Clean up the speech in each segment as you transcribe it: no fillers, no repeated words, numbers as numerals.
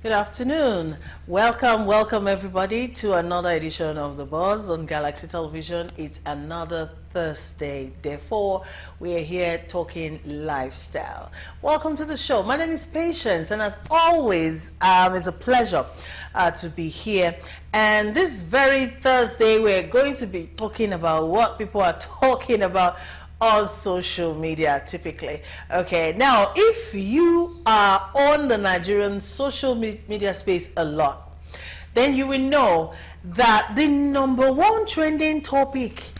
Good afternoon. Welcome everybody to another edition of The Buzz on Galaxy Television. It's another Thursday. Therefore, we are here talking lifestyle. Welcome to the show. My name is Patience, and as always, it's a pleasure to be here. And this very Thursday, we're going to be talking about what people are talking about on social media typically. Okay, now if you are on the Nigerian social media space a lot, then you will know that the #1 trending topic,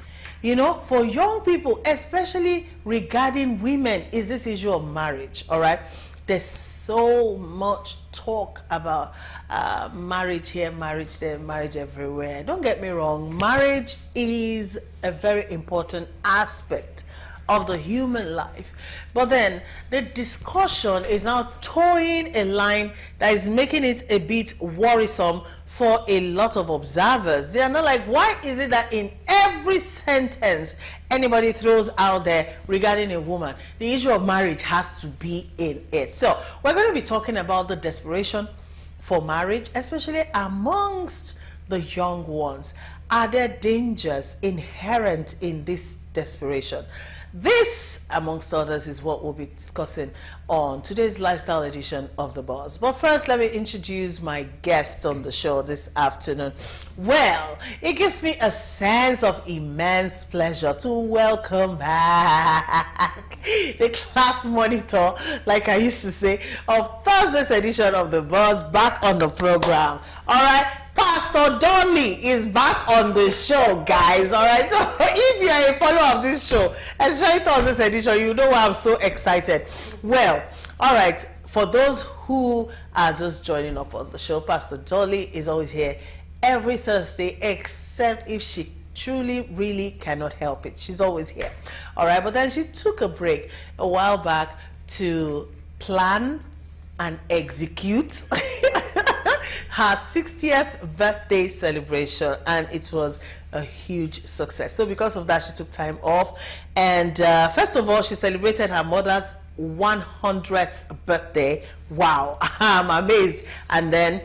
for young people, especially regarding women, is this issue of marriage. All right, there's so much talk about marriage here, marriage there, marriage everywhere. Don't get me wrong, marriage is a very important aspect of the human life, but then the discussion is now towing a line that is making it a bit worrisome for a lot of observers. They are not like, why is it that in every sentence anybody throws out there regarding a woman, the issue of marriage has to be in it? So we're going to be talking about the desperation for marriage, especially amongst the young ones. Are there dangers inherent in this desperation? This, amongst others, is what we'll be discussing on today's lifestyle edition of The Buzz. But first, let me introduce my guests on the show this afternoon. Well, it gives me a sense of immense pleasure to welcome back the class monitor, like I used to say, of Thursday's edition of The Buzz back on the program. All right. Pastor Dolly is back on the show, guys. All right, so if you are a follower of this show, especially Thursday's edition, you know why I'm so excited. Well, all right, for those who are just joining up on the show, Pastor Dolly is always here every Thursday, except if she truly really cannot help it. She's always here. All right, but then she took a break a while back to plan and execute her 60th birthday celebration, and it was a huge success. So because of that, she took time off, and first of all, she celebrated her mother's 100th birthday. Wow, I'm amazed. And then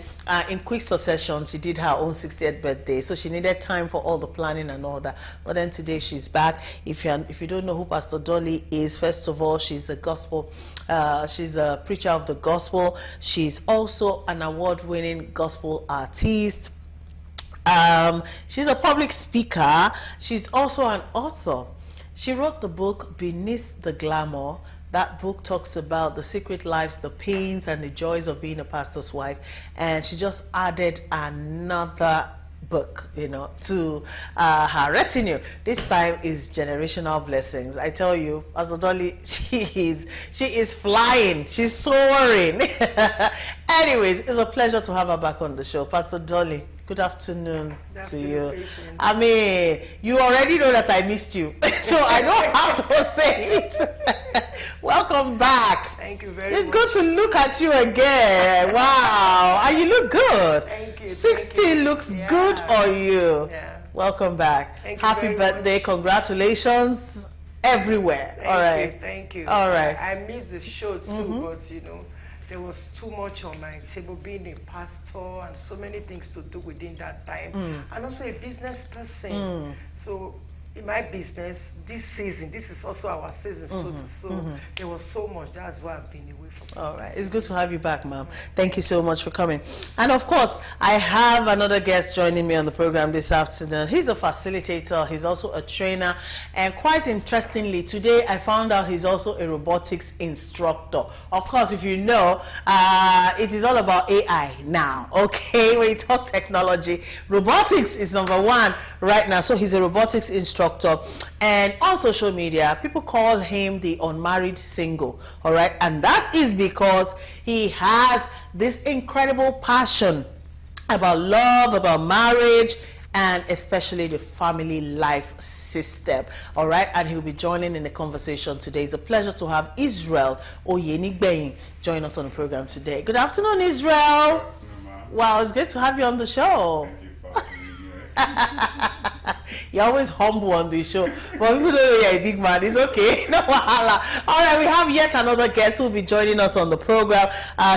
in quick succession, she did her own 60th birthday, so she needed time for all the planning and all that. But then today she's back. If you don't know who Pastor Dolly is, first of all, she's a gospel she's a preacher of the gospel. She's also an award-winning gospel artist. She's a public speaker. She's also an author. She wrote the book Beneath the Glamour. That book talks about the secret lives, the pains and the joys of being a pastor's wife. And she just added another book, to her retinue. This time is Generational Blessings. I tell you, Pastor Dolly, she is flying. She's soaring. Anyways, it's a pleasure to have her back on the show. Pastor Dolly, good afternoon to you. I mean, you already know that I missed you, so I don't have to say it. Welcome back. Thank you very much. It's good to look at you again. Wow. And you look good. Thank you. 60 looks good on you. Yeah. Welcome back. Thank you Happy very birthday. much. Congratulations everywhere. All right. Thank you. All right. I missed the show too, but there was too much on my table, being a pastor and so many things to do within that time. And also a business person. So in my business, this season, this is also our season, so there was so much. That's why I've been away from. All right. It's good to have you back, ma'am. Thank you so much for coming. And of course, I have another guest joining me on the program this afternoon. He's a facilitator. He's also a trainer. And quite interestingly, today I found out he's also a robotics instructor. Of course, if you know, it is all about AI now. Okay, when you talk technology, robotics is #1 right now. So he's a robotics instructor. And on social media, people call him the unmarried single. All right. And that is because he has this incredible passion about love, about marriage, and especially the family life system. All right. And he'll be joining in the conversation today. It's a pleasure to have Israel Oyenigbeyin join us on the program today. Good afternoon, Israel. Good afternoon, ma'am. Wow, it's great to have you on the show. Thank you for having me here. You're always humble on the show, but people don't know you're a big man. It's okay. No wahala. All right, we have yet another guest who will be joining us on the program.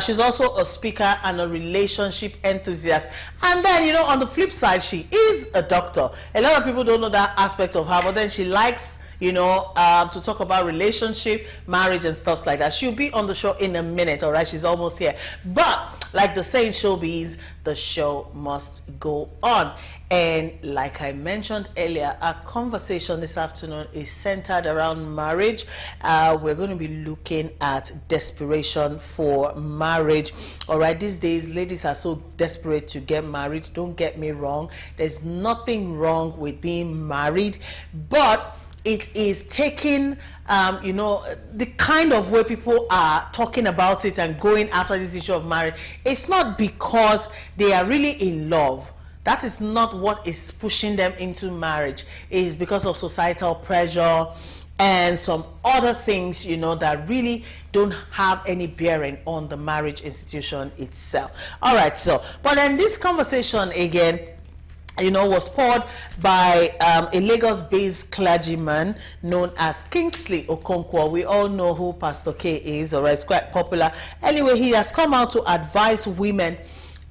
She's also a speaker and a relationship enthusiast. And then, you know, on the flip side, she is a doctor. A lot of people don't know that aspect of her, but then she likes, you know, to talk about relationship, marriage, and stuff like that. She'll be on the show in a minute, all right? She's almost here. But like the saying showbiz, the show must go on. And like I mentioned earlier, our conversation this afternoon is centered around marriage. We're going to be looking at desperation for marriage. All right, these days, ladies are so desperate to get married. Don't get me wrong. There's nothing wrong with being married, but it is taking, you know, the kind of way people are talking about it and going after this issue of marriage. It's not because they are really in love. That is not what is pushing them into marriage. It is because of societal pressure and some other things, you know, that really don't have any bearing on the marriage institution itself. All right, so, but then this conversation again, you know, was poured by a Lagos-based clergyman known as Kingsley Okonkwo. We all know who Pastor K is, or is quite popular. Anyway, he has come out to advise women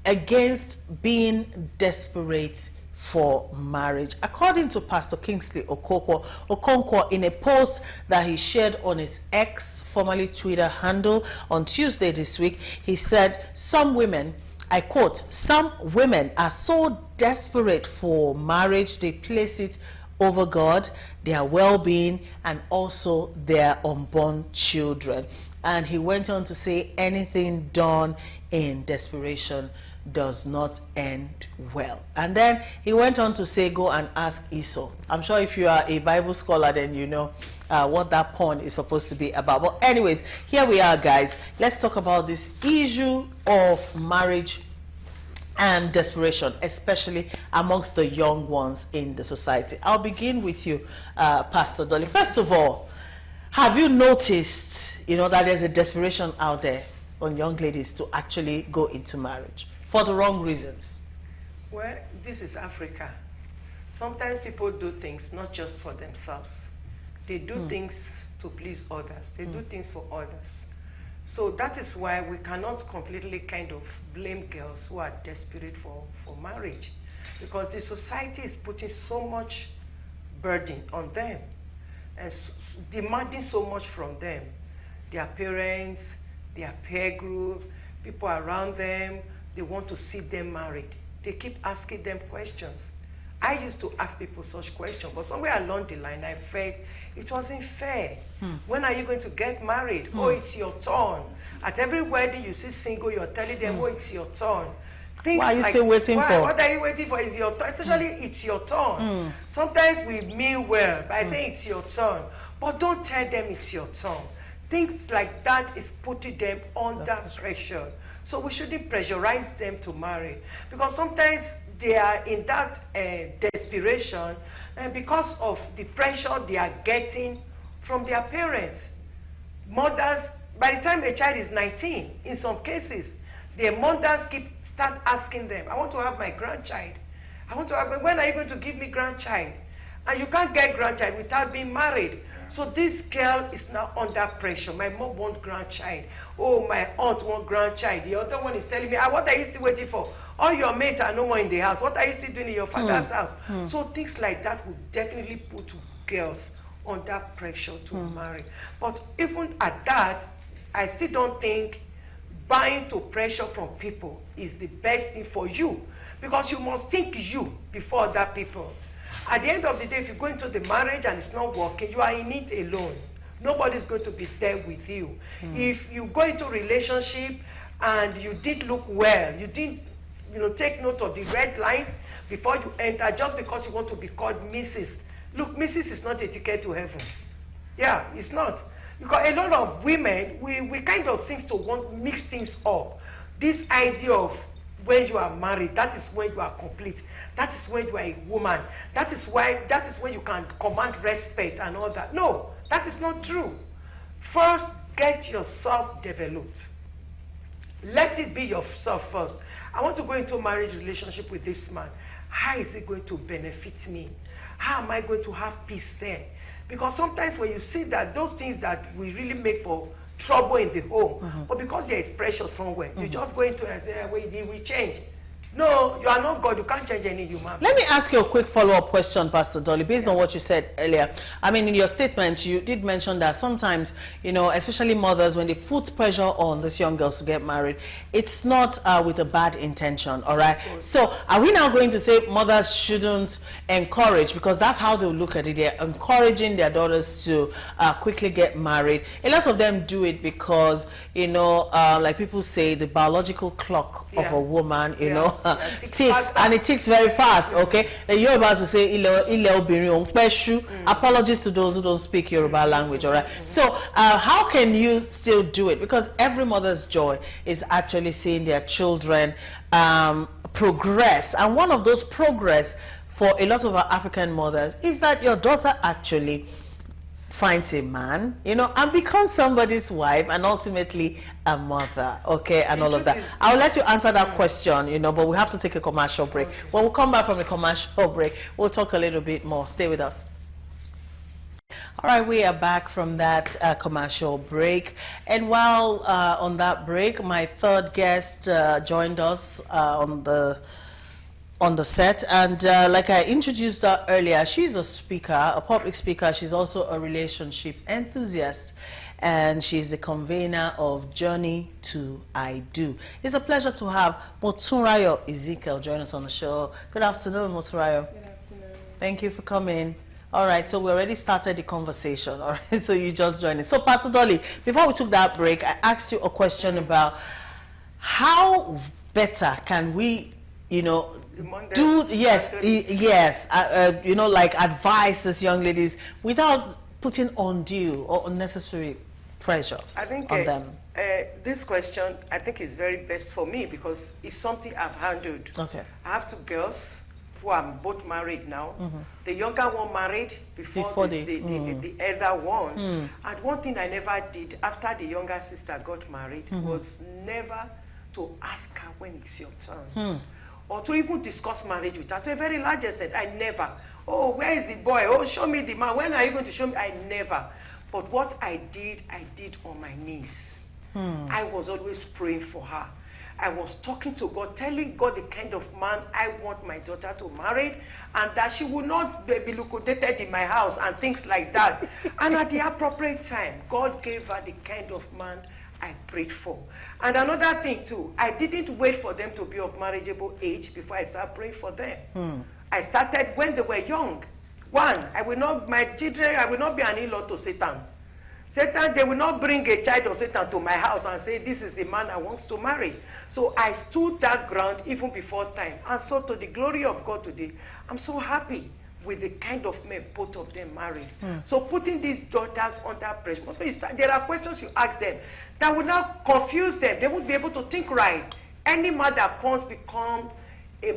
against being desperate for marriage. According to Pastor Kingsley Okonkwo, in a post that he shared on his X, formerly Twitter handle, on Tuesday this week, he said, some women, I quote, some women are so desperate for marriage, they place it over God, their well-being, and also their unborn children. And he went on to say, anything done in desperation does not end well. And then he went on to say, go and ask Esau. I'm sure if you are a Bible scholar, then you know what that poem is supposed to be about. But anyways, here we are, guys. Let's talk about this issue of marriage and desperation, especially amongst the young ones in the society. I'll begin with you, Pastor Dolly. First of all, have you noticed, you know, that there's a desperation out there on young ladies to actually go into marriage for the wrong reasons? Well, this is Africa. Sometimes people do things not just for themselves. They do things to please others. They do things for others. So that is why we cannot completely kind of blame girls who are desperate for marriage, because the society is putting so much burden on them and demanding so much from them. Their parents, their peer groups, people around them, they want to see them married. They keep asking them questions. I used to ask people such questions, but somewhere along the line I felt it wasn't fair. When are you going to get married? Oh, it's your turn. At every wedding you see single, you're telling them, oh, it's your turn. Things what are you like, still waiting for? What are you waiting for? It's your turn. Especially it's your turn. Sometimes we mean well by saying it's your turn, but don't tell them it's your turn. Things like that is putting them under pressure. So we shouldn't pressurize them to marry, because sometimes they are in that desperation and because of the pressure they are getting from their parents. Mothers, by the time a child is 19, in some cases, their mothers start asking them, I want to have my grandchild. I want to have, when are you going to give me grandchild? And you can't get grandchild without being married. So this girl is now under pressure. My mom wants grandchild. Oh, my aunt wants grandchild. The other one is telling me, what are you still waiting for? All your mates are no more in the house. What are you still doing in your father's house? So things like that will definitely put girls under pressure to marry. But even at that, I still don't think buying to pressure from people is the best thing for you, because you must think you before other people. At the end of the day, if you go into the marriage and it's not working, you are in it alone. Nobody's going to be there with you. If you go into a relationship and you did look well, you didn't, you know, take note of the red lines before you enter, just because you want to be called Mrs. Look, Mrs. is not a ticket to heaven. Yeah, it's not. Because a lot of women, we kind of seem to want to mix things up. This idea of when you are married, that is when you are complete. That is when you are a woman. That is when you can command respect and all that. No, that is not true. First, get yourself developed. Let it be yourself first. I want to go into a marriage relationship with this man. how is it going to benefit me? How am I going to have peace there? Because sometimes when you see that those things that we really make for trouble in the home, but because there is pressure somewhere, you just go into it and say, wait, we change. No, you are not God. You can't change any human. Let me ask you a quick follow-up question, Pastor Dolly, based on what you said earlier. I mean, in your statement, you did mention that sometimes, you know, especially mothers, when they put pressure on these young girls to get married, it's not with a bad intention, all right? So are we now going to say mothers shouldn't encourage, because that's how they'll look at it. They're encouraging their daughters to quickly get married. A lot of them do it because, you know, like people say, the biological clock of a woman, you know, ticks, and it ticks very fast. Okay, the Yorubas will say apologies to those who don't speak Yoruba language. All right, so how can you still do it? Because every mother's joy is actually seeing their children progress, and one of those progress for a lot of our African mothers is that your daughter actually finds a man, you know, and becomes somebody's wife, and ultimately a mother, okay, and all of that. I'll let you answer that question, you know, but we have to take a commercial break. When we come back from the commercial break, we'll talk a little bit more. Stay with us. All right, we are back from that commercial break, and while on that break, my third guest joined us on the set, and like I introduced her earlier, she's a speaker, a public speaker. She's also a relationship enthusiast, and she's the convener of Journey to I Do. It's a pleasure to have Motunrayo Ezekiel join us on the show. Good afternoon, Motunrayo. Good afternoon. Thank you for coming. All right, so we already started the conversation, all right, so you just joined it. So Pastor Dolly, before we took that break, I asked you a question about how better can we, you know, do, yes, you know, like advise these young ladies without putting undue or unnecessary pressure on them. This question, I think, is very best for me because it's something I've handled. Okay. I have two girls who are both married now. The younger one married before the elder one. And one thing I never did after the younger sister got married was never to ask her when it's your turn. Or to even discuss marriage with her. To a very large extent, I never. Oh, where is the boy? Oh, show me the man. When are you going to show me? I never. But what I did on my knees. I was always praying for her. I was talking to God, telling God the kind of man I want my daughter to marry, and that she will not be liquidated in my house and things like that. And at the appropriate time, God gave her the kind of man I prayed for. And another thing too, I didn't wait for them to be of marriageable age before I started praying for them. I started when they were young. One, my children, I will not be an in-law to Satan. Satan, they will not bring a child of Satan to my house and say, this is the man I want to marry. So I stood that ground even before time. And so to the glory of God today, I'm so happy with the kind of men both of them married. So putting these daughters under pressure. So there are questions you ask them that will not confuse them. They won't be able to think right. Any man that wants become the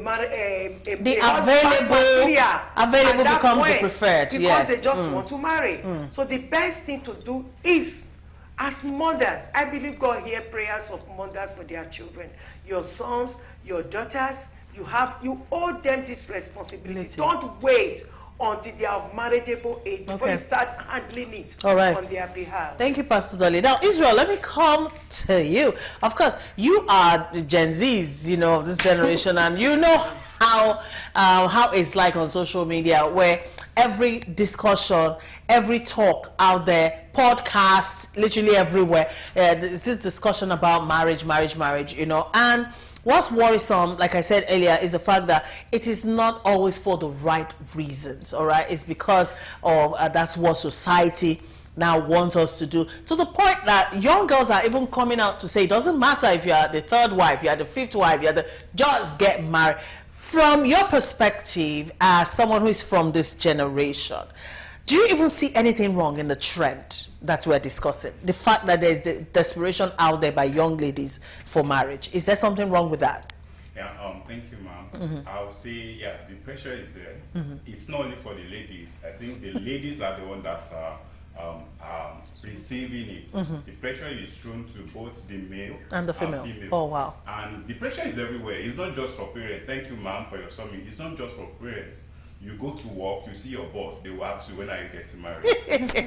available becomes the preferred, because they just want to marry. So the best thing to do is, as mothers, I believe God hears prayers of mothers for their children. Your sons, your daughters, you owe them this responsibility. Don't wait until they are of marriageable age before you start handling it on their behalf. Thank you, Pastor Dolly. Now, Israel, let me come to you. Of course, you are the Gen Zs, you know, of this generation, and you know how it's like on social media, where every discussion, every talk out there, podcasts, literally everywhere, there's this discussion about marriage, you know, and what's worrisome, like I said earlier, is the fact that it is not always for the right reasons, all right? It's because of that's what society now wants us to do, to the point that young girls are even coming out to say, it doesn't matter if you are the third wife, you are the fifth wife, just get married. From your perspective, as someone who is from this generation, do you even see anything wrong in the trend that we're discussing? The fact that there's the desperation out there by young ladies for marriage. Is there something wrong with that? Yeah, thank you, ma'am. I would say, yeah, the pressure is there. It's not only for the ladies. I think the ladies are the ones that receiving it. The pressure is thrown to both the male And the female. Oh, wow. And the pressure is everywhere. It's not just for parents. Thank you, ma'am, for your summing. It's not just for parents. You go to work, you see your boss, they will ask you, when are you getting married?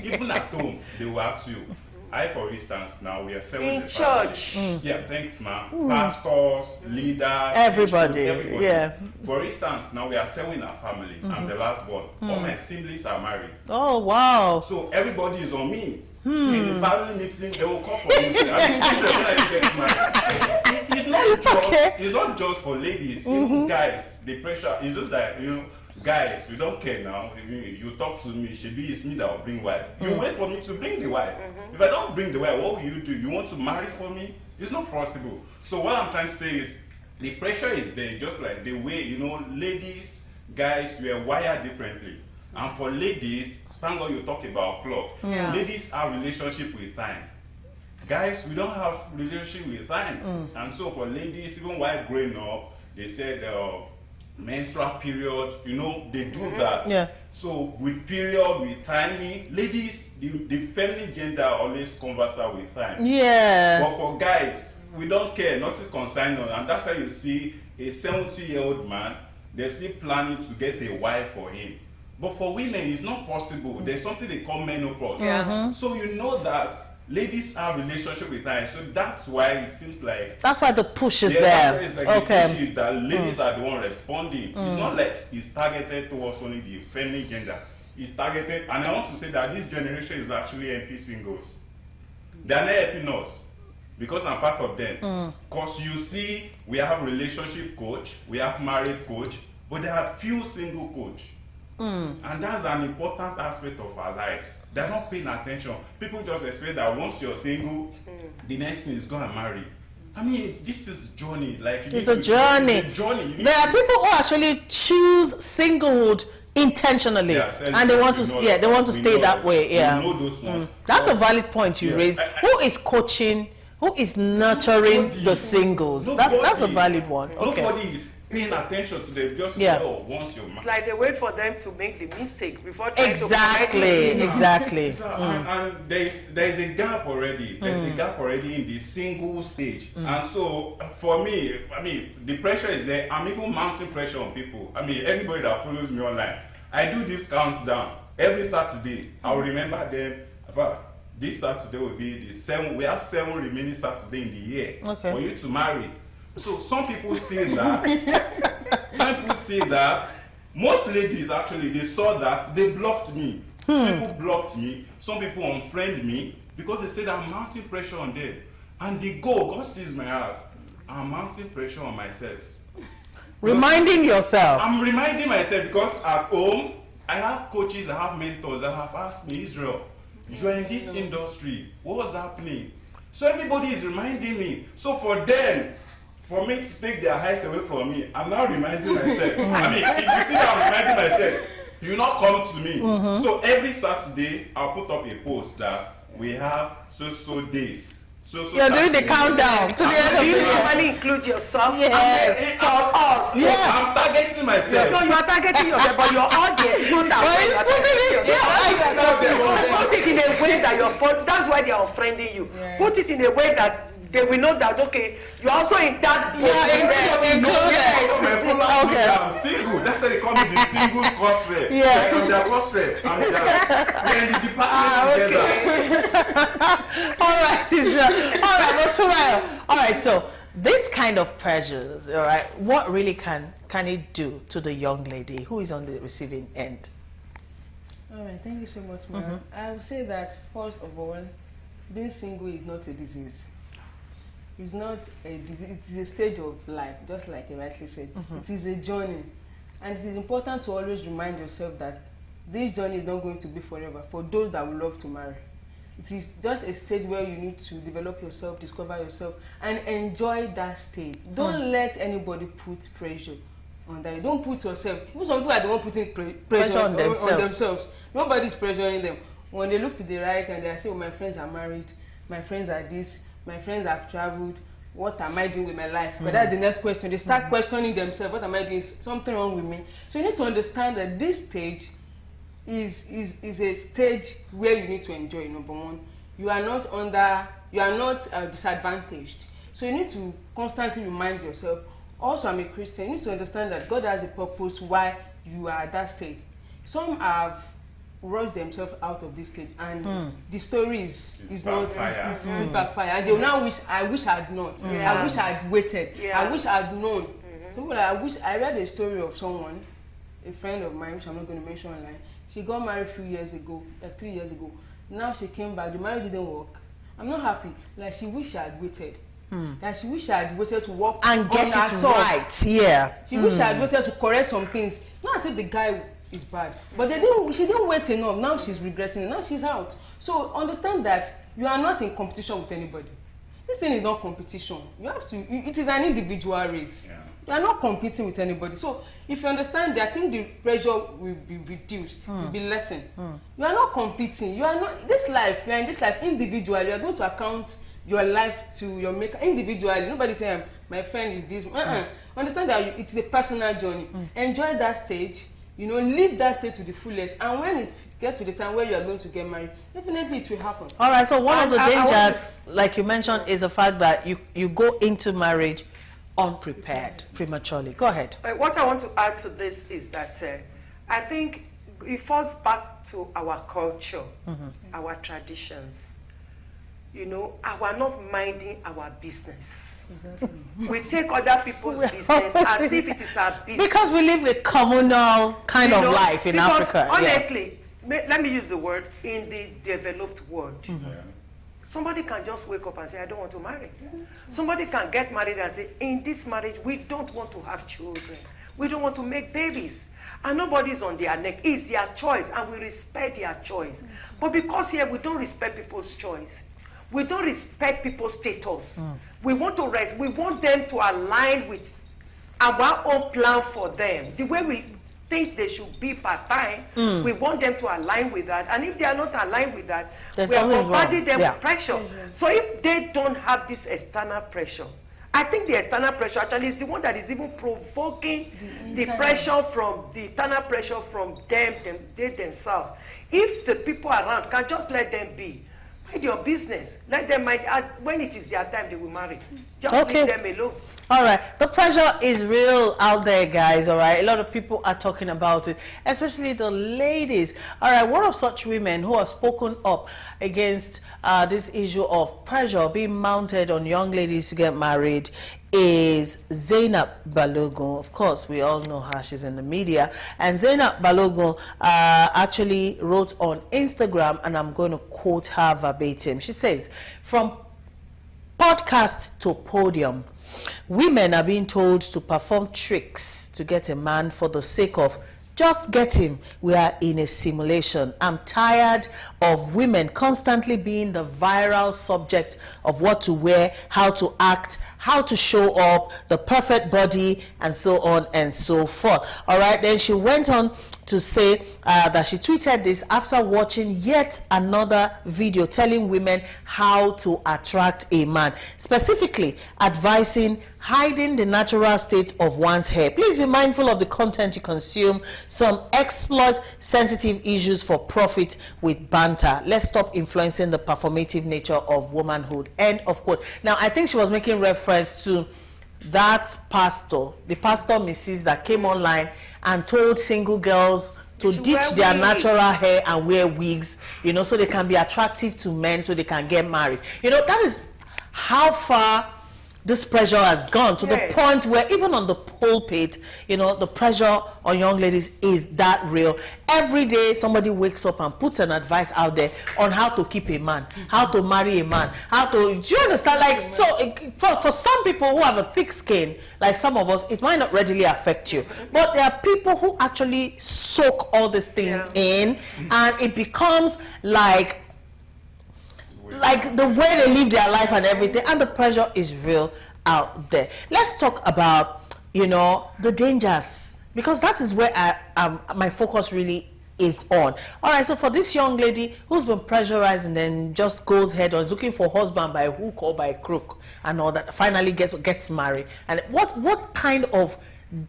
Even at home, they will ask you. For instance, now we are selling in the church. Yeah, thanks, ma'am. Pastors, leaders, everybody. Yeah. For instance, now we are selling our family. I'm the last one. All my siblings are married. Oh, wow. So everybody is on me. In the family meeting, they will call for me. I mean, when are you getting married? It's not just for ladies, even guys. The pressure is just that, guys, we don't care now. You talk to me, Shebi, it's me that will bring wife. You wait for me to bring the wife. If I don't bring the wife, what will you do? You want to marry for me? It's not possible. So what I'm trying to say is, the pressure is there, just like the way, ladies, guys, we are wired differently. And for ladies, thank God you talk about clock. Yeah. Ladies have relationship with time. Guys, we don't have relationship with time. And so for ladies, even while growing up, they said, menstrual period, they do that. Yeah. So with period, with timing, ladies, the feminine gender always converse with time. Yeah. But for guys, we don't care, nothing concerned on, and that's why you see a 70-year-old man, they're still planning to get a wife for him. But for women, it's not possible. There's something they call menopause. Yeah. So you know that ladies have relationship with time, so that's why it seems like that's why the push is there. There. It's like the push is that ladies are the one responding. It's not like it's targeted towards only the feminine gender. It's targeted, and I want to say that this generation is actually MP singles. They are not helping us because I'm part of them. Because you see, we have relationship coach, we have married coach, but there are few single coach. And that's an important aspect of our lives. They're not paying attention. People just expect that once you're single, the next thing is gonna marry. I mean, this is journey. Like it's a journey. It's a journey. There are people who actually choose singlehood intentionally, and they want to. They want to stay that way. Yeah. We know those ones. That's a valid point you raised. Who is coaching? Who is nurturing the singles? That's a valid one. Okay. Nobody is paying attention to them. Just once you're married. It's like they wait for them to make the mistake before trying to Exactly. And there's a gap already. There's a gap already in the single stage. And so for me, I mean, the pressure is there. I'm even mounting pressure on people. I mean, anybody that follows me online, I do this countdown every Saturday. I'll remember them. This Saturday will be the 7. We have 7 remaining Saturday in the year for you to marry. So some people say that. Some people say that. Most ladies actually, they saw that, they blocked me. Some people blocked me. Some people unfriend me because they said I'm mounting pressure on them. And they go, God sees my heart. I'm mounting pressure on myself. Reminding yourself. I'm reminding myself because at home, I have coaches, I have mentors that have asked me, Israel, you're in this industry, what's happening? So everybody is reminding me. So for them, for me to take their eyes away from me, I'm now reminding myself. I mean, if you see that I'm reminding myself, you not come to me. So every Saturday, I'll put up a post that we have so days. So you're doing the countdown to the end of the year. You normally include yourself. Yes. For us. Yeah. I'm targeting myself. No, you are targeting yourself, but your audience know that. But he's putting it. Put it in a way that that's why they are offending you. Put it in a way that they will know that, okay, you're also in that. I'm single. That's why they call me the singles course rep. I'm their course rep. We're in the department together. All right, Israel. All right, but Turaya. All right, so this kind of pressures, all right, what really can it do to the young lady who is on the receiving end? All right, thank you so much, ma'am. I would say that, first of all, being single is not a disease. It's not a disease, it is a stage of life, just like you rightly said. It is a journey. And it is important to always remind yourself that this journey is not going to be forever for those that would love to marry. It is just a stage where you need to develop yourself, discover yourself, and enjoy that stage. Don't let anybody put pressure on that. Don't put yourself. Some people are the one putting pressure on themselves. Nobody's pressuring them. When they look to the right and they say, oh, my friends are married, my friends are this, my friends have traveled, what am I doing with my life? But that's the next question. They start questioning themselves, what am I doing? Is something wrong with me? So you need to understand that this stage is a stage where you need to enjoy. Number one, you are not disadvantaged, so you need to constantly remind yourself. Also, I'm a Christian. You need to understand that God has a purpose why you are at that stage. Some have rushed themselves out of this stage, and the story is backfire, and they will now wish I had not. I wish I had waited. I wish I had known. I read a story of someone, a friend of mine, which I'm not going to mention online. She got married a few years ago, like 3 years ago. Now she came back. The marriage didn't work. I'm not happy. Like, she wished I had waited. That she wished I had waited to work and get on it herself. right. Yeah. She wished I had waited to correct some things. Not as if the guy is bad, but she didn't wait enough. Now she's regretting it. Now she's out. So understand that you are not in competition with anybody. This thing is not competition. You have to. It is an individual race. Yeah. You are not competing with anybody. So if you understand that, I think the pressure will be reduced, will be lessened. You are not competing. You are not this life. You are in this life individually. You are going to account your life to your maker individually. Nobody say my friend is this. Understand that it is a personal journey. Enjoy that stage. Live that stage to the fullest. And when it gets to the time where you are going to get married, definitely it will happen. All right. So one of the dangers, like you mentioned, is the fact that you go into marriage unprepared prematurely. Go ahead. What I want to add to this is that I think it falls back to our culture, our traditions. Our not minding our business. Exactly. We take other people's business as if it is our business. Because we live a communal kind of life in Africa. Honestly, let me use the word, in the developed world. Somebody can just wake up and say, I don't want to marry. Somebody can get married and say, in this marriage, we don't want to have children. We don't want to make babies. And nobody's on their neck. It's their choice, and we respect their choice. But because here we don't respect people's choice, we don't respect people's status. We want to rest. We want them to align with our own plan for them. The way we think they should be part-time, we want them to align with that. And if they are not aligned with that, we are bombarding them with pressure. So if they don't have this external pressure, I think the external pressure actually is the one that is even provoking the pressure from the internal pressure from they themselves. If the people around can just let them be, mind your business. Let them mind. When it is their time, they will marry. Just leave them alone. All right. The pressure is real out there, guys. All right. A lot of people are talking about it, especially the ladies. All right. One of such women who have spoken up against this issue of pressure being mounted on young ladies to get married is Zainab Balogun. Of course, we all know her. She's in the media. And Zainab Balogun actually wrote on Instagram, and I'm going to quote her verbatim. She says, from podcast to podium, women are being told to perform tricks to get a man for the sake of just get him. We are in a simulation. I'm tired of women constantly being the viral subject of what to wear, how to act, how to show up, the perfect body, and so on and so forth. All right, then she went on to say that she tweeted this after watching yet another video telling women how to attract a man, specifically advising hiding the natural state of one's hair. Please be mindful of the content you consume. Some exploit sensitive issues for profit with banter. Let's stop influencing the performative nature of womanhood. End of quote. Now, I think she was making reference to that pastor, the pastor Mrs. that came online and told single girls to ditch their natural hair and wear wigs, so they can be attractive to men, so they can get married. That is how far this pressure has gone, to the point where even on the pulpit, the pressure on young ladies is that real. Every day somebody wakes up and puts an advice out there on how to keep a man, how to marry a man, do you understand? Like, so for some people who have a thick skin, like some of us, it might not readily affect you, but there are people who actually soak all this thing in, and it becomes like the way they live their life and everything, and the pressure is real out there. Let's talk about the dangers, because that is where my focus really is on. All right, so for this young lady who's been pressurized and then just goes head on, is looking for husband by hook or by crook and all that, finally gets married, and what kind of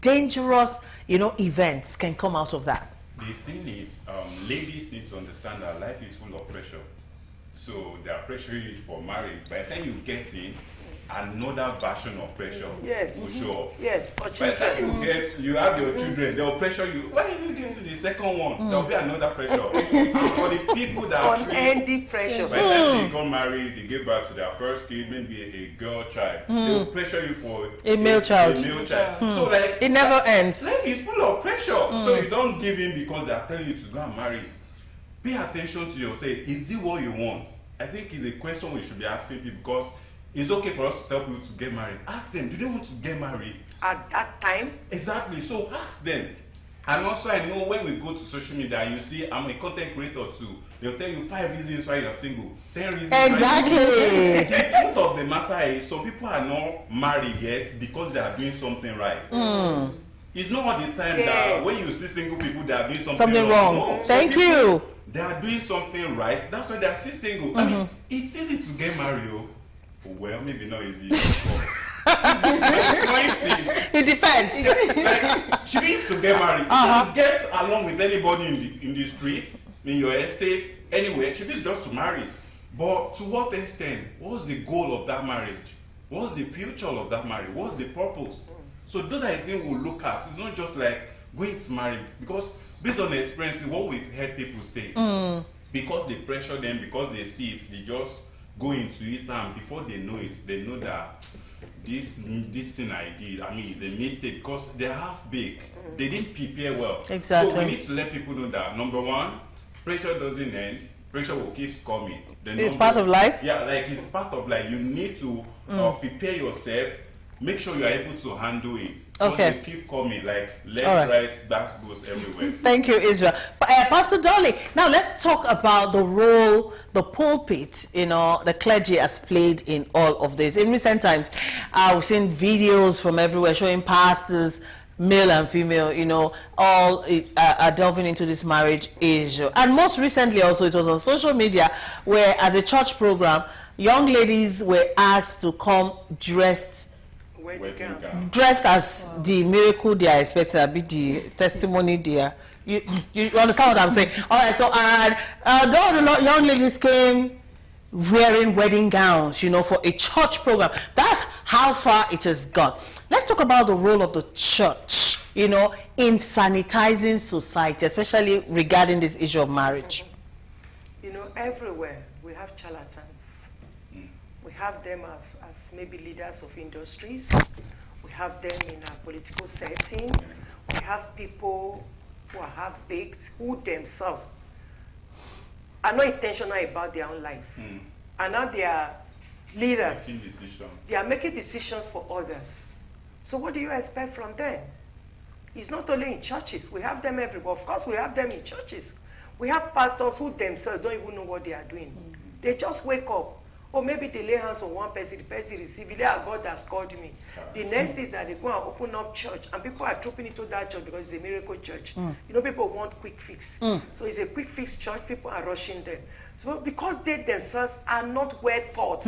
dangerous events can come out of that? The thing is, ladies need to understand that life is full of pressure. So they are pressuring you for marriage. By the time you get in, another version of pressure Yes. will show up. Yes, for By the time children. you have your children, they'll pressure you. When you get to the second one, there'll be another pressure. And for the people that actually, Unending pressure. by the time they got married, they give birth to their first kid, maybe a girl child, they'll pressure you for A male child. A male child. So like It never ends. life is full of pressure. So you don't give in because they are telling you to go and marry. Pay attention to yourself. Is it what you want? I think it's a question we should be asking people, because it's okay for us to tell people to get married. Ask them, do they want to get married? At that time, Exactly. So ask them. And also, I know when we go to social media, you see, I'm a content creator too. They'll tell you 5 reasons why you're single, 10 reasons. Exactly. The truth of the matter is, some people are not married yet because they are doing something right. It's not all the time that when you see single people, they are doing something Wrong. No, Thank some people, you. They are doing something right. That's why they are still single. I mean, it's easy to get married. Well, maybe not easy. The point is, It depends. like, she needs to get married. She can get along with anybody in the streets, in your estates, anywhere. She needs just to marry. But to what extent? What's the goal of that marriage? What's the future of that marriage? What's the purpose? So those are the things we'll look at. It's not just like going to marry, because based on the experience, what we've heard people say, because they pressure them, because they see it, they just go into it, and before they know it, they know that this thing I did, I mean, is a mistake, because they're half baked. They didn't prepare well. Exactly. So we need to let people know that, number one, pressure doesn't end. Pressure will keep coming. It's part of life. Yeah, like it's part of life. You need to prepare yourself. Make sure you are able to handle it. Because Okay. they keep coming, like left, All right. right, back goes everywhere. Thank you, Israel. Pastor Dolly, now let's talk about the role the pulpit, the clergy has played in all of this. In recent times, we've seen videos from everywhere showing pastors, male and female, all are delving into this marriage issue. And most recently also, it was on social media where, as a church program, young ladies were asked to come dressed as the miracle they are expecting, be the testimony there. You understand what I'm saying? All right, so the young ladies came wearing wedding gowns, for a church program. That's how far it has gone. Let's talk about the role of the church, in sanitizing society, especially regarding this issue of marriage. Everywhere we have charlatans. We have them as maybe leaders of industries. We have them in a political setting. We have people who are half-baked, who themselves are not intentional about their own life. And now they are leaders. They are making decisions for others. So what do you expect from them? It's not only in churches. We have them everywhere. Of course, we have them in churches. We have pastors who themselves don't even know what they are doing. They just wake up. Or maybe they lay hands on one person, the person receives it. God has called me. The next is that they go and open up church, and people are trooping into that church because it's a miracle church. People want quick fix. So it's a quick fix church, people are rushing them. So because they themselves are not well taught,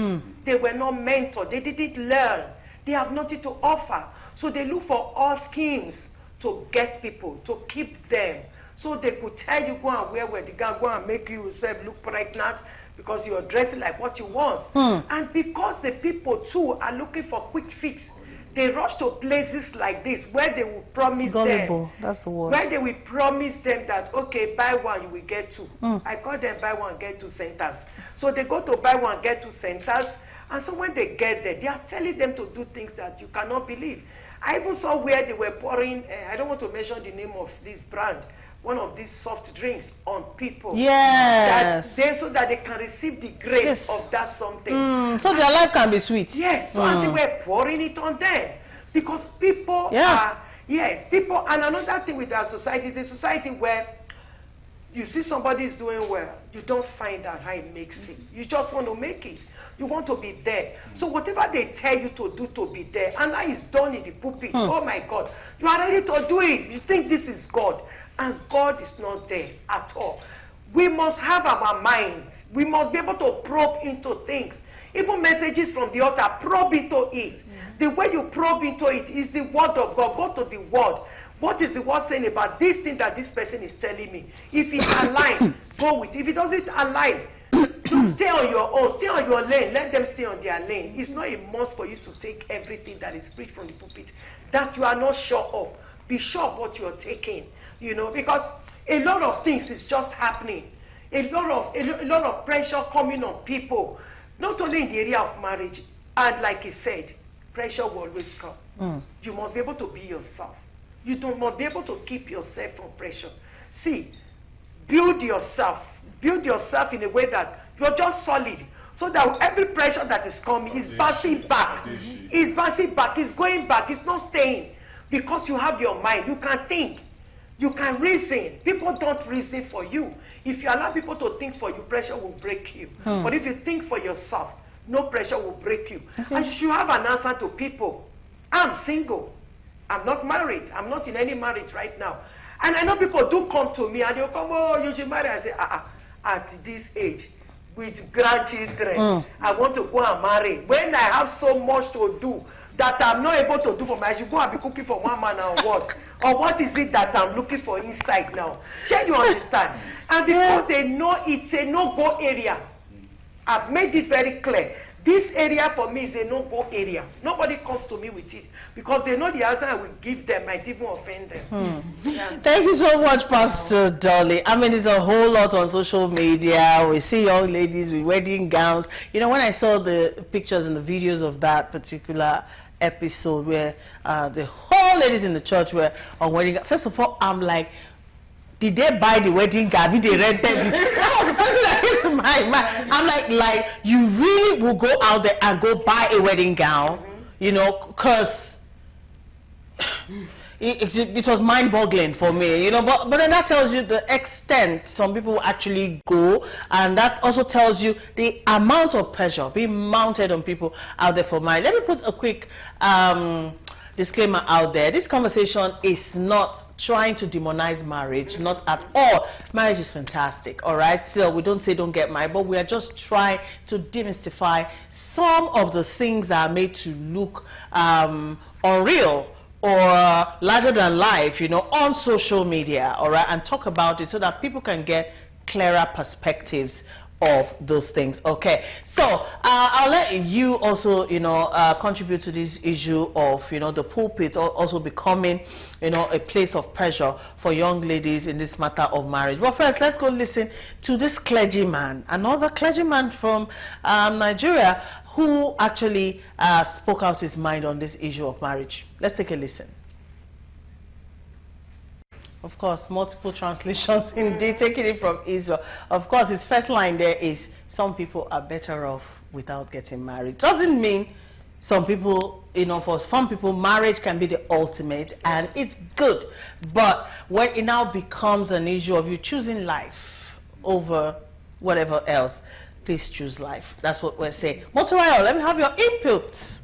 they were not mentored, they didn't learn, they have nothing to offer. So they look for all schemes to get people, to keep them. So they could tell you, go and wear the gown, go and make yourself look pregnant, because you're dressing like what you want. And because the people too are looking for quick fix, they rush to places like this where they will promise them. That's the word. Where they will promise them that, okay, buy one, you will get two. I call them buy one, get two centers. So they go to buy one, get two centers. And so when they get there, they are telling them to do things that you cannot believe. I even saw where they were pouring, I don't want to mention the name of this brand, one of these soft drinks on people. Yes. So that they can receive the grace of that something. So their life can be sweet. Yes. So and they were pouring it on them. Because people people. And another thing with our society is a society where you see somebody is doing well, you don't find out how it makes it. You just want to make it. You want to be there. So whatever they tell you to do to be there, and now it's done in the pulpit. Oh my God. You are ready to do it. You think this is God. And God is not there at all. We must have our minds. We must be able to probe into things. Even messages from the altar, probe into it. The way you probe into it is the word of God. Go to the word. What is the word saying about this thing that this person is telling me? If it's aligned, go with it. If it doesn't align, stay on your own, stay on your lane, let them stay on their lane. It's not a must for you to take everything that is preached from the pulpit that you are not sure of. Be sure of what you're taking, you know, because a lot of things is just happening. A lot of pressure coming on people, not only in the area of marriage. And like he said, pressure will always come. You must be able to be yourself. You must be able to keep yourself from pressure. See, build yourself in a way that you're just solid, so that every pressure that is coming is bouncing back. It's bouncing back, it's going back, it's not staying. Because you have your mind, you can think, you can reason. People don't reason for you. If you allow people to think for you, pressure will break you. But if you think for yourself, no pressure will break you. And you should have an answer to people. I'm single. I'm not married. I'm not in any marriage right now. And I know people do come to me and they'll come, oh, you should marry. I say, at this age, with grandchildren, I want to go and marry. When I have so much to do that I'm not able to do for myself, I should go and be cooking for one man and what? Or what is it that I'm looking for inside now? Can you understand? And because they know it's a no-go area, I've made it very clear. This area for me is a no-go area. Nobody comes to me with it because they know the answer I will give them might even offend them. Yeah. Thank you so much, Pastor Dolly. I mean, it's a whole lot on social media. We see young ladies with wedding gowns. You know, when I saw the pictures and the videos of that particular episode where the whole ladies in the church were on wedding gowns, first of all, I'm like, did they buy the wedding gown? Did they rented it? That was the first thing that came to my mind. I'm like, you really will go out there and go buy a wedding gown, you know, because it was mind-boggling for me, you know. But then that tells you the extent some people actually go, and that also tells you the amount of pressure being mounted on people out there for marriage. Let me put a quick disclaimer out there. This conversation is not trying to demonize marriage, not at all. Marriage is fantastic, all right? So we don't say don't get married, but we are just trying to demystify some of the things that are made to look unreal or larger than life, you know, on social media, all right? And talk about it so that people can get clearer perspectives of those things. Okay, so I'll let you also, you know, contribute to this issue of, you know, the pulpit also becoming, you know, a place of pressure for young ladies in this matter of marriage. But first, let's go listen to this clergyman, another clergyman from Nigeria, who actually spoke out his mind on this issue of marriage. Let's take a listen. Of course, multiple translations indeed, taking it from Israel. Of course, his first line there is, some people are better off without getting married. Doesn't mean some people, you know, for some people, marriage can be the ultimate and it's good. But when it now becomes an issue of you choosing life over whatever else, please choose life. That's what we're saying. Motorayo, let me have your input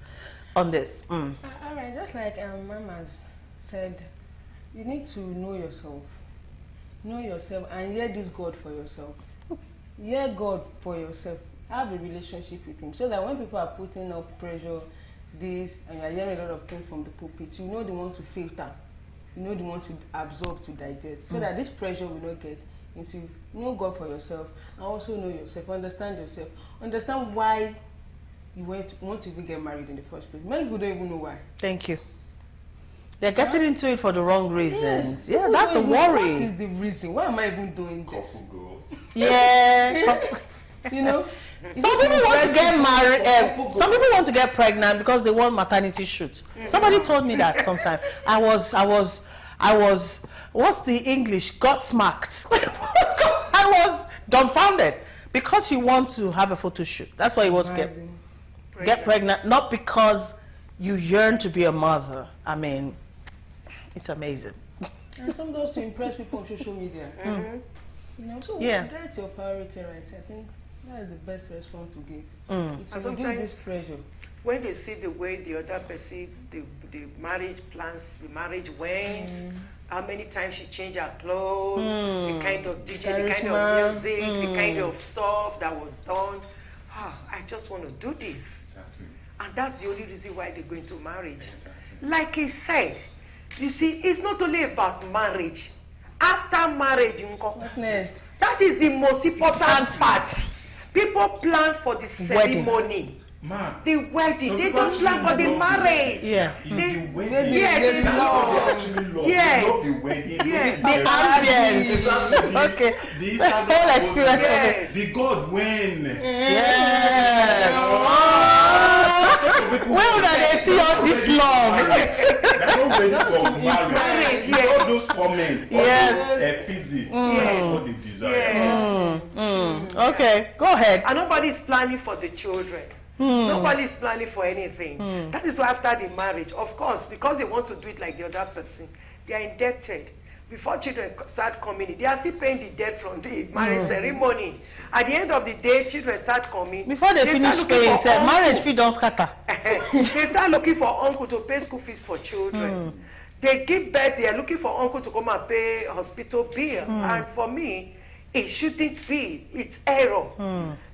on this. All right, just like Mama's said, you need to know yourself and hear this God for yourself. Hear God for yourself. Have a relationship with him, so that when people are putting up pressure, this, and you're hearing a lot of things from the pulpit, you know they want to filter, you know they want to absorb, to digest, so that this pressure will not get into you. Know God for yourself and also know yourself, understand yourself, understand why you want to even get married in the first place. Many people don't even know why. Thank you. They're getting into it for the wrong reasons. Yes, yeah, that's the worry. What is the reason? Why am I even doing this? Couple goals. Yeah. You know? Some people want to get married. Some people want to get pregnant because they want maternity shoot. Somebody told me that sometime. I was. What's the English? Got smacked. I was dumbfounded because you want to have a photo shoot. That's why you want to get pregnant, not because you yearn to be a mother. I mean, it's amazing. And some those to impress people on social media. You know, so that's your priority, right? I think that is the best response to give. It's to reduce this pressure. When they see the way the other person, the marriage plans, the marriage went, how many times she changed her clothes, the kind of DJ, the kind of music, the kind of stuff that was done. I just want to do this. Exactly. And that's the only reason why they go into marriage. Exactly. Like he said, You see, it's not only about marriage. After marriage, What next? that is the most important part. People plan for the ceremony. Man, The wedding, some they people don't plan for actually the love marriage. Yeah. It's They- the wedding. Yes, That's what they love. actually love. Yes. They love the wedding. Yes. The ambience. Okay. The The whole experience of it. Yes. The God when. Yes. Where would they see all this love? They're not ready for marriage. Marriage, yes. All those comments. Yes. Easy. That's what they desire. Yes. Okay, go ahead. And nobody is planning for the children. Nobody is planning for anything. That is why after the marriage, of course, because they want to do it like the other person, they are indebted. Before children start coming in, they are still paying the debt from the marriage ceremony. At the end of the day, children start coming. Before they start finish looking paying, for say, uncle. marriage fee don't scatter. They start looking for uncle to pay school fees for children. They give birth, they are looking for uncle to come and pay hospital bill. And for me, it shouldn't be. It's error.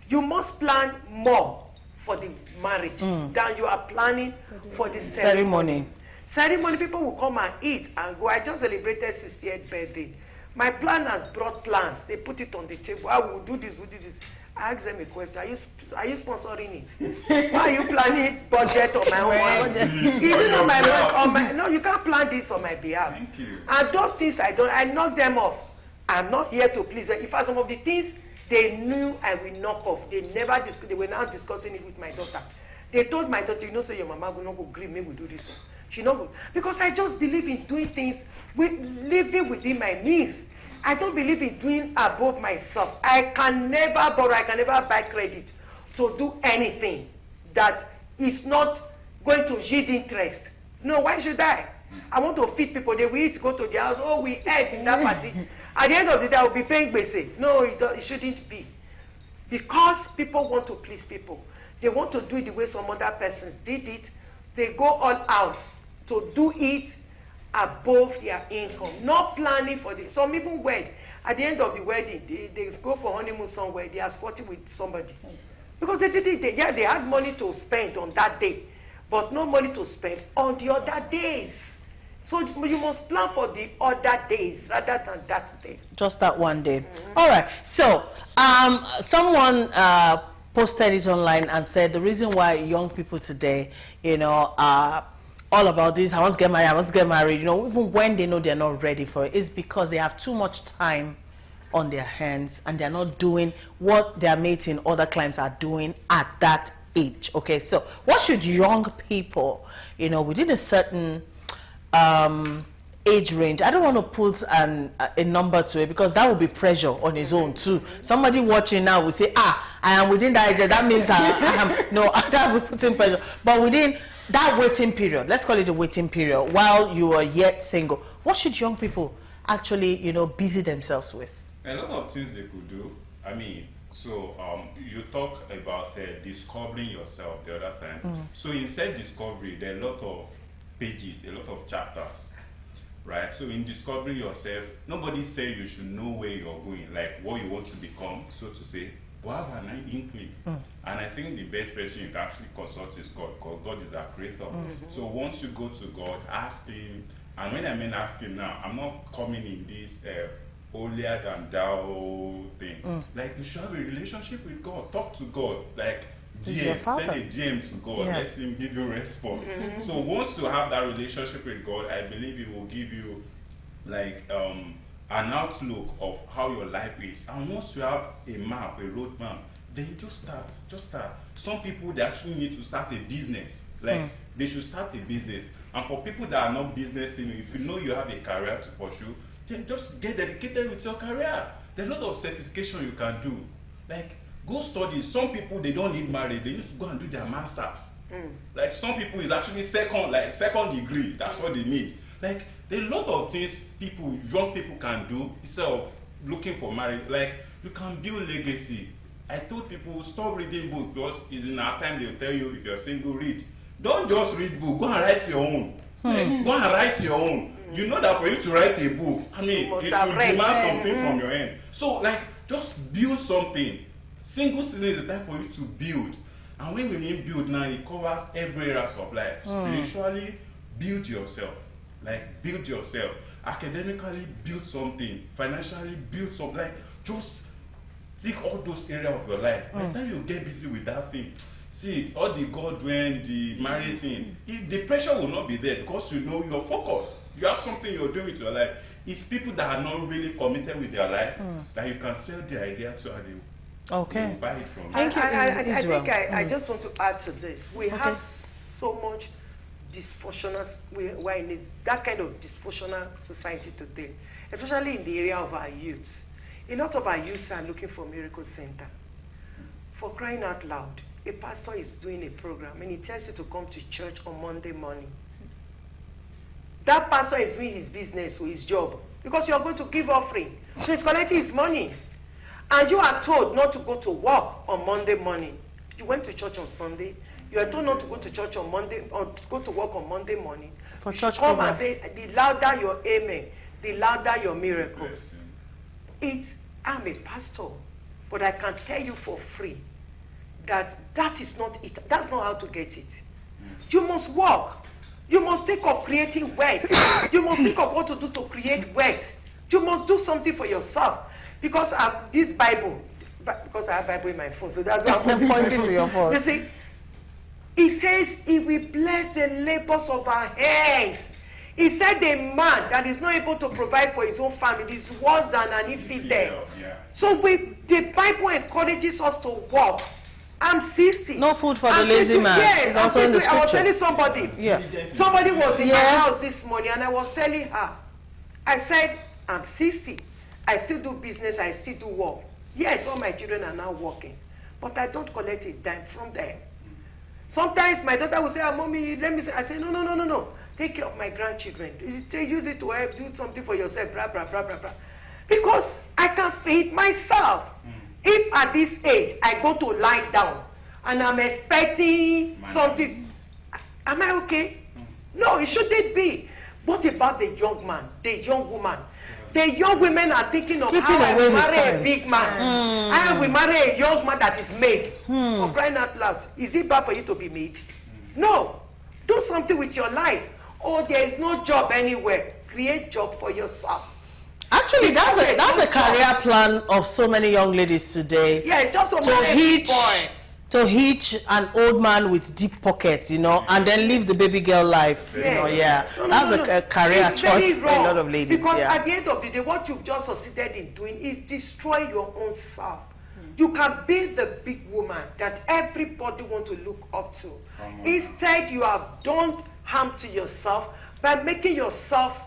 You must plan more for the marriage than you are planning for the ceremony. Ceremony, people will come and eat and go. I just celebrated 60th birthday. My planners brought plans. They put it on the table. I will do this, will do this. I asked them a question. Are you sponsoring it? Why are you planning budget on my own? Is it on my no, you can't plan this on my behalf. Thank you. And those things I knock them off. I'm not here to please them. In fact, some of the things they knew I will knock off. They were now discussing it with my daughter. They told my daughter, you know, so your mama will not go agree, maybe we do this one. She not go. Because I just believe in doing things living within my means. I don't believe in doing above myself. I can never borrow, I can never buy credit to do anything that is not going to yield interest. No, why should I? I want to feed people. They will eat, go to their house. Oh, we ate in that party. At the end of the day, I will be paying basic. No, it shouldn't be. Because people want to please people. They want to do it the way some other persons did it. They go all out to do it above their income, not planning for this. Some even wed. At the end of the wedding, they go for honeymoon somewhere, they are squatting with somebody. Because they did it, they had money to spend on that day, but no money to spend on the other days. So you must plan for the other days rather than that day. Just that one day. All right. So, someone posted it online and said the reason why young people today, you know, are all about this, I want to get married, you know, even when they know they're not ready for it, is because they have too much time on their hands and they're not doing what their mates in other climes are doing at that age. Okay, so what should young people, you know, within a certain age range, I don't want to put a number to it because that would be pressure on his own too. Somebody watching now will say, I am within that age, that means I am, no, that will put in pressure. But within that waiting period, let's call it the waiting period, while you are yet single, what should young people actually, you know, busy themselves with? A lot of things they could do. I mean, so you talk about discovering yourself the other time. So in self-discovery, there are a lot of pages, a lot of chapters, right? So in discovering yourself, nobody say you should know where you're going, like what you want to become, so to say, but have an inkling. And I think the best person you can actually consult is God, because God is our creator. So once you go to God, ask him, and when I mean ask him now, I'm not coming in this holier than thou thing. Like you should have a relationship with God, talk to God, like DM, send a DM to God, let him give you a response. So once you have that relationship with God, I believe he will give you like an outlook of how your life is. And once you have a map, a road map, then just start. Some people, they actually need to start a business. Like they should start a business. And for people that are not business, if you know you have a career to pursue, then just get dedicated with your career. There are a lot of certification you can do. Like go study. Some people, they don't need marriage. They need to go and do their masters. Like some people is actually second degree. That's what they need. Like there are a lot of things young people can do instead of looking for marriage. Like you can build legacy. I told people stop reading books because it's in our time they'll tell you if you're single, read. Don't just read book. Go and write your own. Like, go and write your own. You know that for you to write a book, I mean, it will demand something from your end. So like just build something. Single season is the time for you to build. And when we mean build now, it covers every areas of life. Spiritually, build yourself. Like, build yourself. Academically, build something. Financially, build something. Like, just take all those areas of your life. By the time you get busy with that thing, see, all the Godwin, the married thing, the pressure will not be there because you know your focus. You have something you're doing with your life. It's people that are not really committed with their life that you can sell the idea to and they will buy it from you. Thank you, Israel. I think I just want to add to this. We have so much dysfunctional, we're in that kind of dysfunctional society today, especially in the area of our youth. A lot of our youths are looking for miracle center. For crying out loud, a pastor is doing a program and he tells you to come to church on Monday morning. That pastor is doing his business or his job because you are going to give offering. So he's collecting his money. And you are told not to go to work on Monday morning. You went to church on Sunday. You are told not to go to church on Monday or to go to work on Monday morning. For you church come program. and say, the louder your amen, the louder your miracles. I'm a pastor, but I can tell you for free that is not it. That's not how to get it. You must work. You must think of creating wealth. You must think of what to do to create wealth. You must do something for yourself. Because this Bible, because I have Bible in my phone, so that's why I'm pointing to your phone. You see, it says, if we bless the labors of our hands, he said a man that is not able to provide for his own family is worse than an infidel. Yeah. So the Bible encourages us to work. I'm 60. No food for the lazy man. Yes, it's also in the I was scriptures. telling somebody. Yeah. Somebody was in my house this morning and I was telling her, I said, I'm 60. I still do business, I still do work. Yes, all my children are now working. But I don't collect a dime from them. Sometimes my daughter will say, Mommy, let me say. I say, no. Take care of my grandchildren. Use it to help, do something for yourself, blah, blah, blah, blah, blah. Because I can feed myself. If at this age I go to lie down and I'm expecting something, am I okay? No, it shouldn't be. What about the young man, the young woman? The young women are thinking of how I will marry a big man. I will marry a young man that is made. For crying out loud. Is it bad for you to be made? No. Do something with your life. Oh, there is no job anywhere. Create job for yourself. Actually, that's a career plan of so many young ladies today. Yeah, it's just to hitch an old man with deep pockets, and then live the baby girl life. That's a career choice for a lot of ladies. Because at the end of the day, what you've just succeeded in doing is destroy your own self. You can be the big woman that everybody wants to look up to. Instead, you have done harm to yourself by making yourself,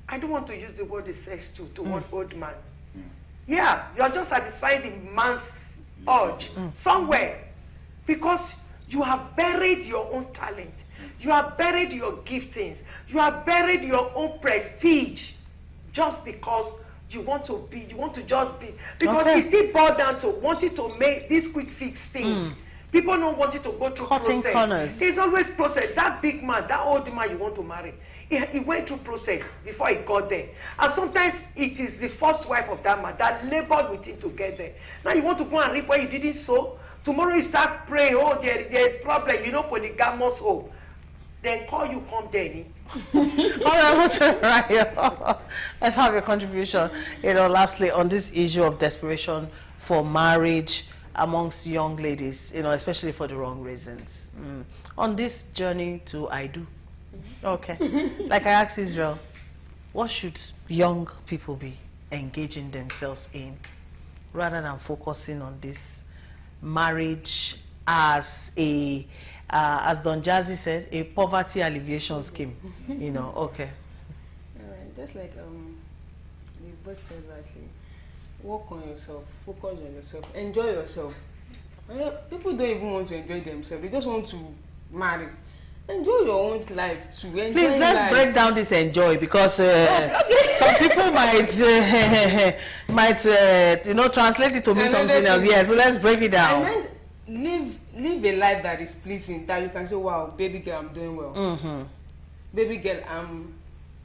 I don't want to use the word sex to one old man. Yeah, you are just satisfying the man's urge somewhere. Because you have buried your own talent. You have buried your giftings. You have buried your own prestige. Just because you want to just be. Because it's still boiled down to wanting to make this quick fix thing. People don't want you to go through cutting process. Corners. There's always process. That big man, that old man you want to marry, he went through process before he got there. And sometimes it is the first wife of that man that labored with him to get there. Now you want to go and reap where you didn't sow. Tomorrow you start praying, there is problem, polygamous hope. Then call you, come there. All right, let's have your contribution, lastly, on this issue of desperation for marriage amongst young ladies, especially for the wrong reasons. On this journey to I do. Okay. Like I asked Israel, what should young people be engaging themselves in rather than focusing on this marriage as a as Don Jazzy said, a poverty alleviation scheme. Okay. Just like you both said rightly, work on yourself, focus on yourself, enjoy yourself. People don't even want to enjoy themselves; they just want to marry. Enjoy your own life too. Please, let's break down this enjoy, because some people might translate it to mean something else. Yeah, so let's break it down. I meant live a life that is pleasing, that you can say, wow, baby girl, I'm doing well. Baby girl,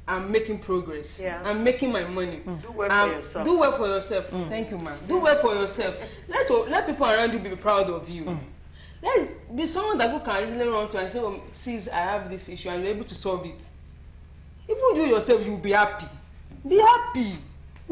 I'm making progress. Yeah. I'm making my money. Do well for yourself. Do well for yourself. Thank you, ma'am. Do well for yourself. Let people around you be proud of you. Let be someone that people can easily run to and say, sis, I have this issue, and you're able to solve it. even you yourself, you'll be happy. Be happy.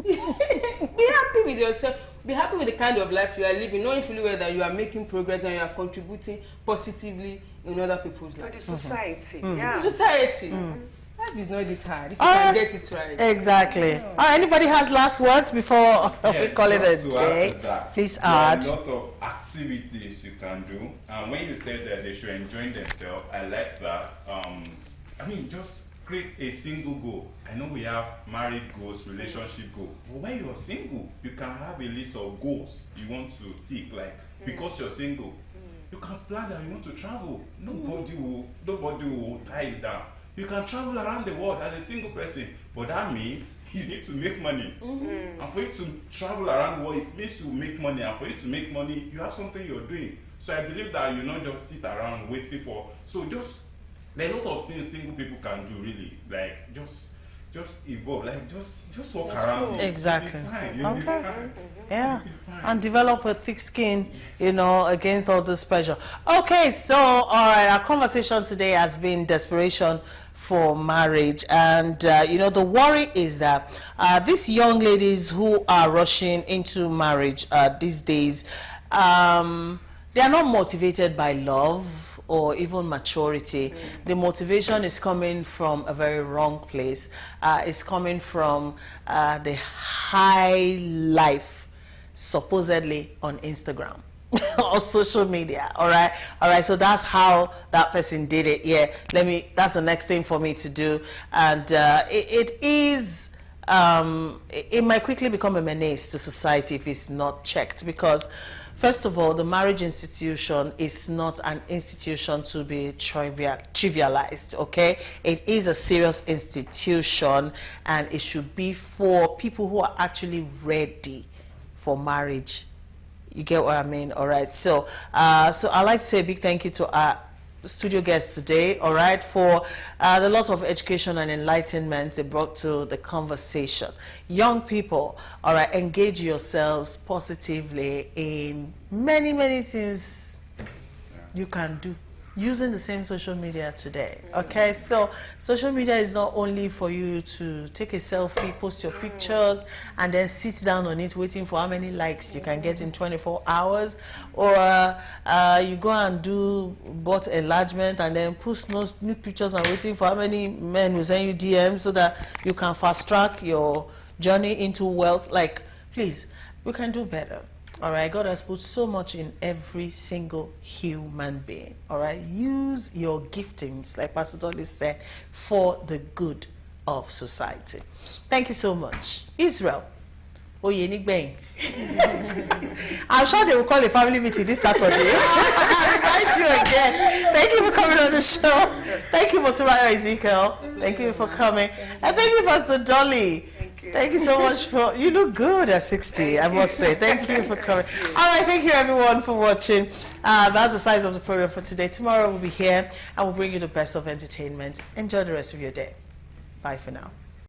Be happy with yourself. Be happy with the kind of life you are living, knowing fully well that you are making progress and you are contributing positively in other people's lives. To the society, yeah. The society. Life is not this hard if you can get it right. Exactly. Anybody has last words before we call it a day? Please add. There are a lot of activities you can do, and when you said that they should enjoy themselves, I like that. I mean, just create a single goal. I know we have married goals, relationship goals, but when you're single, you can have a list of goals you want to tick. Like because you're single, you can plan that you want to travel. Nobody will tie you down. You can travel around the world as a single person, but that means you need to make money. And for you to travel around the world, it means you make money. And for you to make money, you have something you're doing. So I believe that you not just sit around waiting for. So just there are a lot of things single people can do, really. Like just evolve, like just walk around. Cool. Exactly. You'll be fine. Yeah, and develop a thick skin, you know, against all this pressure. Okay, so all right, our conversation today has been desperation for marriage, and you know, the worry is that these young ladies who are rushing into marriage these days, they are not motivated by love or even maturity. The motivation is coming from a very wrong place. It's coming from the high life supposedly on Instagram or social media. All right, so that's how that person did it. Yeah, that's the next thing for me to do. And it might quickly become a menace to society if it's not checked, because first of all, the marriage institution is not an institution to be trivialized, okay? It is a serious institution, and it should be for people who are actually ready for marriage. You get what I mean? All right. So, so I'd like to say a big thank you to our studio guests today, all right, for the lot of education and enlightenment they brought to the conversation. Young people, all right, engage yourselves positively in many things you can do using the same social media today. Okay, so social media is not only for you to take a selfie, post your pictures, and then sit down on it waiting for how many likes you can get in 24 hours, or you go and do bot enlargement and then post new pictures and waiting for how many men will send you DMs so that you can fast track your journey into wealth. Like, please, we can do better. All right, God has put so much in every single human being. All right, use your giftings, like Pastor Dolly said, for the good of society. Thank you so much. Israel. I'm sure they will call a family meeting this Saturday. I'll invite you again. Thank you for coming on the show. Thank you, Moturaya Ezekiel. Thank you for coming. And thank you, Pastor Dolly. Thank you so much for, you look good at 60, I must say. Thank you for coming. All right, thank you everyone for watching. That's the size of the program for today. Tomorrow we'll be here and we'll bring you the best of entertainment. Enjoy the rest of your day. Bye for now.